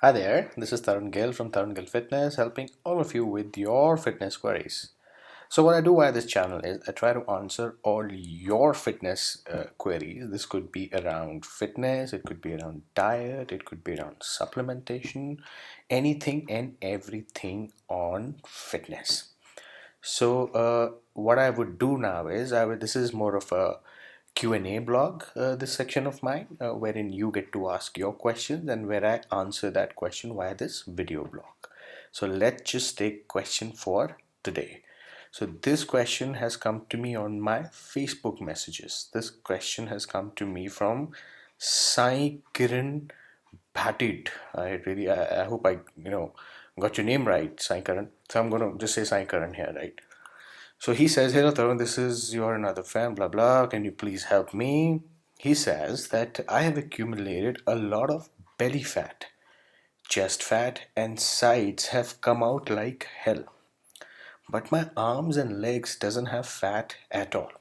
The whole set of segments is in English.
Hi there, this is Tarun Gill from Tarun Gill Fitness, helping all of you with your fitness queries. So, what I do via this channel is I try to answer all your fitness queries. This could be around fitness, it could be around diet, it could be around supplementation, anything and everything on fitness. What I would do now is this is more of a Q&A blog, this section of mine, wherein you get to ask your questions and where I answer that question via this video blog. So let's just take question for today. So this question has come to me on my Facebook messages. This question has come to me from Sai Kiran Bhatit. I hope I got your name right, Sai Karan. So I'm gonna just say Sai Karan here, right? So he says, "Hello, Tarun, this is you're another fan, blah blah. Can you please help me?" He says that I have accumulated a lot of belly fat, chest fat, and sides have come out like hell. But my arms and legs doesn't have fat at all.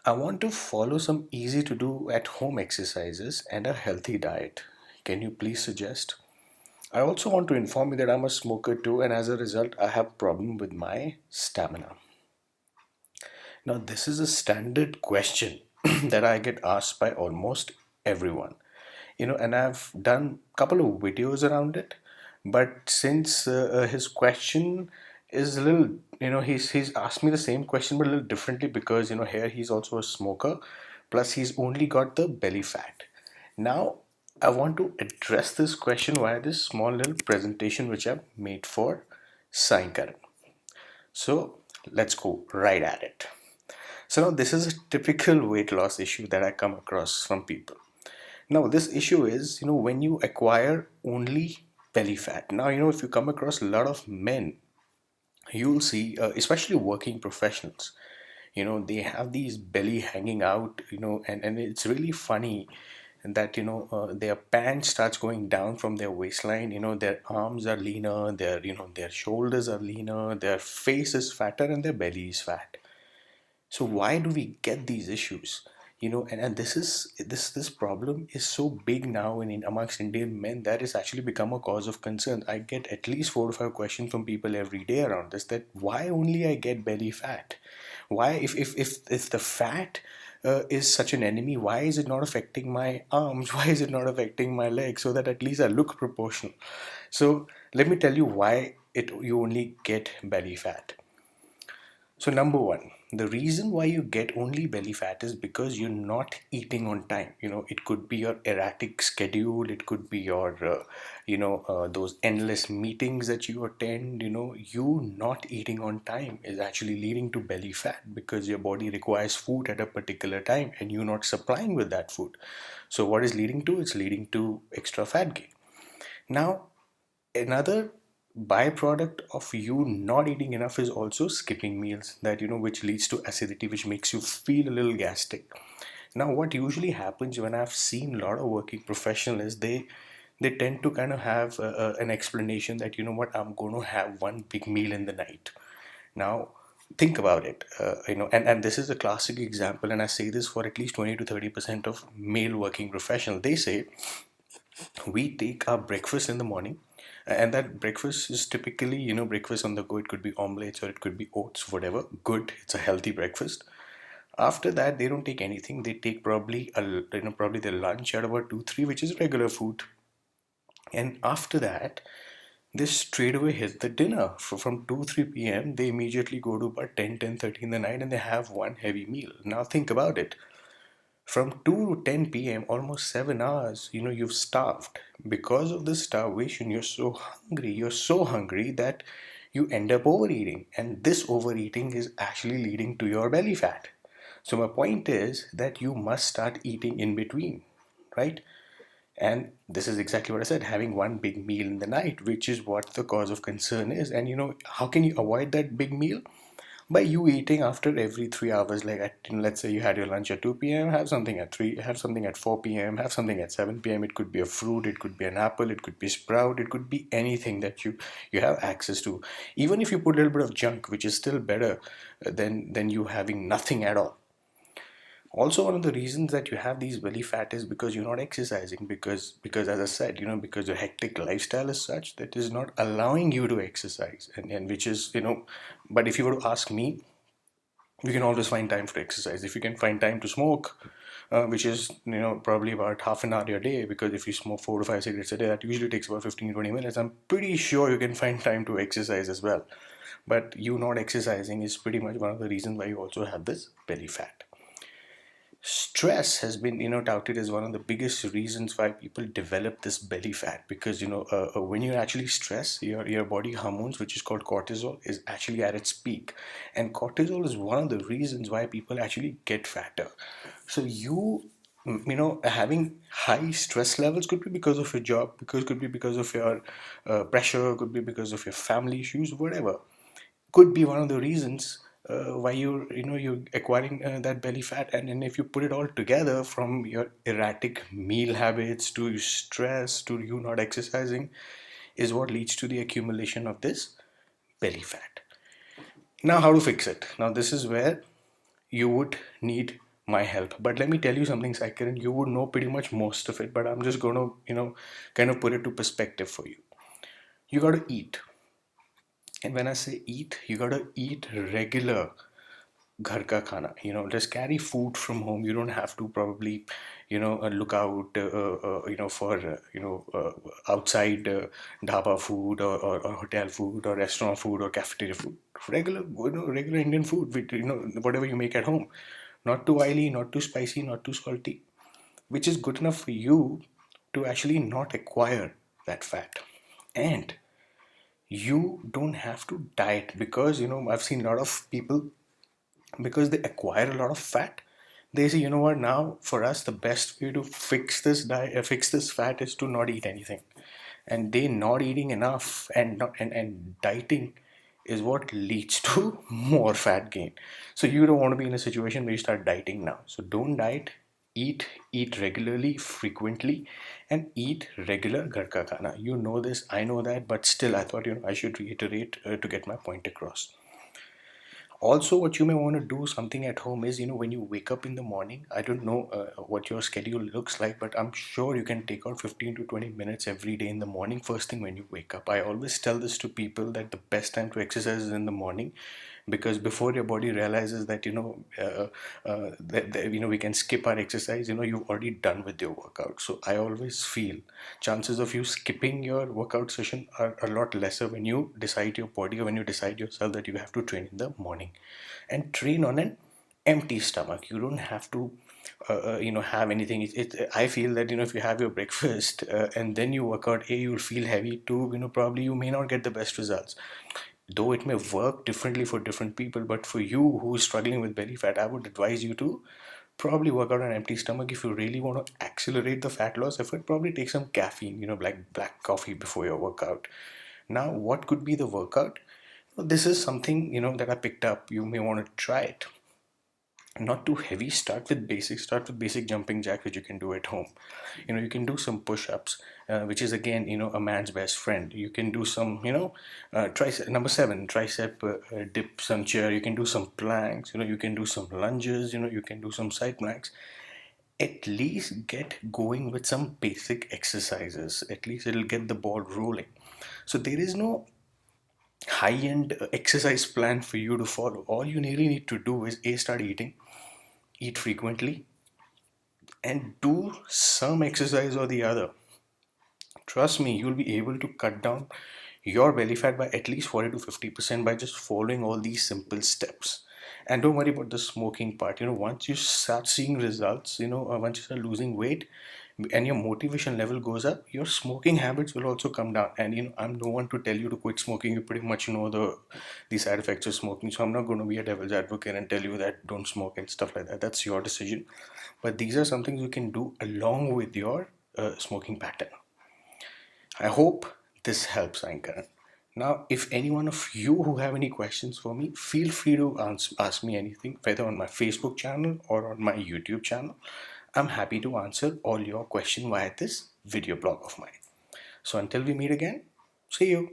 I want to follow some easy to do at home exercises and a healthy diet. Can you please suggest? I also want to inform you that I'm a smoker too, and as a result, I have problem with my stamina. Now, this is a standard question that I get asked by almost everyone. And I've done a couple of videos around it, but since his question is a little, he's asked me the same question but a little differently because here he's also a smoker, plus he's only got the belly fat. Now, I want to address this question via this small little presentation which I've made for Sainkaran. So let's go right at it. So now this is a typical weight loss issue that I come across from people. Now this issue is, when you acquire only belly fat. Now, if you come across a lot of men, you'll see, especially working professionals, they have these belly hanging out, and it's really funny that, their pants starts going down from their waistline, their arms are leaner, their shoulders are leaner, their face is fatter and their belly is fat. So why do we get these issues? And this problem is so big now in amongst Indian men that it's actually become a cause of concern. I get at least 4 or 5 questions from people every day around this, that why only I get belly fat? Why, if the fat is such an enemy, why is it not affecting my arms? Why is it not affecting my legs, so that at least I look proportional? So let me tell you why it you only get belly fat. So, number one, the reason why you get only belly fat is because you're not eating on time. It could be your erratic schedule, it could be your, those endless meetings that you attend. You not eating on time is actually leading to belly fat because your body requires food at a particular time and you're not supplying with that food. So, what is leading to? It's leading to extra fat gain. Now, another byproduct of you not eating enough is also skipping meals, that which leads to acidity, which makes you feel a little gastric. Now what usually happens when I've seen a lot of working professionals is they tend to kind of have an explanation that, what, I'm going to have one big meal in the night. Now think about it, and this is a classic example, and I say this for at least 20 to 30% of male working professionals. They say we take our breakfast in the morning, and that breakfast is typically, breakfast on the go. It could be omelets or it could be oats, whatever. Good, it's a healthy breakfast. After that, they don't take anything. They take probably their lunch at about 2 3, which is regular food. And after that, they straight away hit the dinner. From 2 3 p.m., they immediately go to about 10 10 30 in the night, and they have one heavy meal. Now think about it. From 2 to 10 p.m., almost 7 hours, you've starved. Because of this starvation, you're so hungry that you end up overeating. And this overeating is actually leading to your belly fat. So, my point is that you must start eating in between, right? And this is exactly what I said, having one big meal in the night, which is what the cause of concern is. And how can you avoid that big meal? By you eating after every 3 hours. Like, let's say you had your lunch at 2 p.m., have something at 3, have something at 4 p.m., have something at 7 p.m. It could be a fruit, it could be an apple, it could be sprout, it could be anything that you have access to. Even if you put a little bit of junk, which is still better than you having nothing at all. Also, one of the reasons that you have these belly fat is because you're not exercising, because as I said, because your hectic lifestyle is such that is not allowing you to exercise, and which is, but if you were to ask me, you can always find time for exercise. If you can find time to smoke, which is probably about half an hour a day, because if you smoke 4 to 5 cigarettes a day, that usually takes about 15 to 20 minutes. I'm pretty sure you can find time to exercise as well. But you not exercising is pretty much one of the reasons why you also have this belly fat. Stress has been touted as one of the biggest reasons why people develop this belly fat, because when you actually stress, your body hormones, which is called cortisol, is actually at its peak, and cortisol is one of the reasons why people actually get fatter. So having high stress levels could be because of your job, because could be because of your pressure, could be because of your family issues, whatever, could be one of the reasons why you're acquiring that belly fat. And if you put it all together, from your erratic meal habits to stress to you not exercising, is what leads to the accumulation of this belly fat. Now, how to fix it? Now, this is where you would need my help. But let me tell you something, Saikiran, you would know pretty much most of it, but I'm just going to kind of put it to perspective for you. You got to eat. And when I say eat, you got to eat regular घर का खाना. Just carry food from home. You don't have to probably look out for outside dhaba food, or hotel food, or restaurant food, or cafeteria food. Regular Indian food with whatever you make at home. Not too oily, not too spicy, not too salty, which is good enough for you to actually not acquire that fat. And you don't have to diet, because I've seen a lot of people, because they acquire a lot of fat, they say, what, now for us the best way to fix this fix this fat is to not eat anything. And they not eating enough and not and dieting is what leads to more fat gain. So you don't want to be in a situation where you start dieting now. So don't diet. Eat regularly, frequently, and eat regular ghar ka khana. You know this, I know that, but still I thought I should reiterate to get my point across. Also, what you may want to do something at home is, when you wake up in the morning, I don't know what your schedule looks like, but I'm sure you can take out 15 to 20 minutes every day in the morning, first thing when you wake up. I always tell this to people, that the best time to exercise is in the morning, because before your body realizes that we can skip our exercise, you've already done with your workout. So I always feel chances of you skipping your workout session are a lot lesser when you decide your body, or when you decide yourself that you have to train in the morning. And train on an empty stomach. You don't have to have anything. I feel that if you have your breakfast and then you work out, you'll feel heavy. Two, probably you may not get the best results, though it may work differently for different people. But for you who is struggling with belly fat, I would advise you to probably work out on an empty stomach. If you really want to accelerate the fat loss effort, probably take some caffeine, like black coffee before your workout. Now, what could be the workout? This is something that I picked up. You may want to try it. Not too heavy. Start with basic jumping jack, which you can do at home. You can do some push-ups, which is again a man's best friend. You can do some tricep, number 7, tricep dips on chair. You can do some planks. You can do some lunges. You can do some side planks. At least get going with some basic exercises. At least it'll get the ball rolling. So there is no high-end exercise plan for you to follow. All you really need to do is start eat frequently, and do some exercise or the other. Trust me, you'll be able to cut down your belly fat by at least 40 to 50% by just following all these simple steps. And don't worry about the smoking part. Once you start seeing results, once you start losing weight and your motivation level goes up, your smoking habits will also come down. And I'm no one to tell you to quit smoking. You pretty much know the side effects of smoking, so I'm not going to be a devil's advocate and tell you that don't smoke and stuff like that. That's your decision. But these are some things you can do along with your smoking pattern. I hope this helps, Ankaran. Now, if any one of you who have any questions for me, feel free to ask me anything, whether on my Facebook channel or on my YouTube channel. I'm happy to answer all your questions via this video blog of mine. So until we meet again, see you.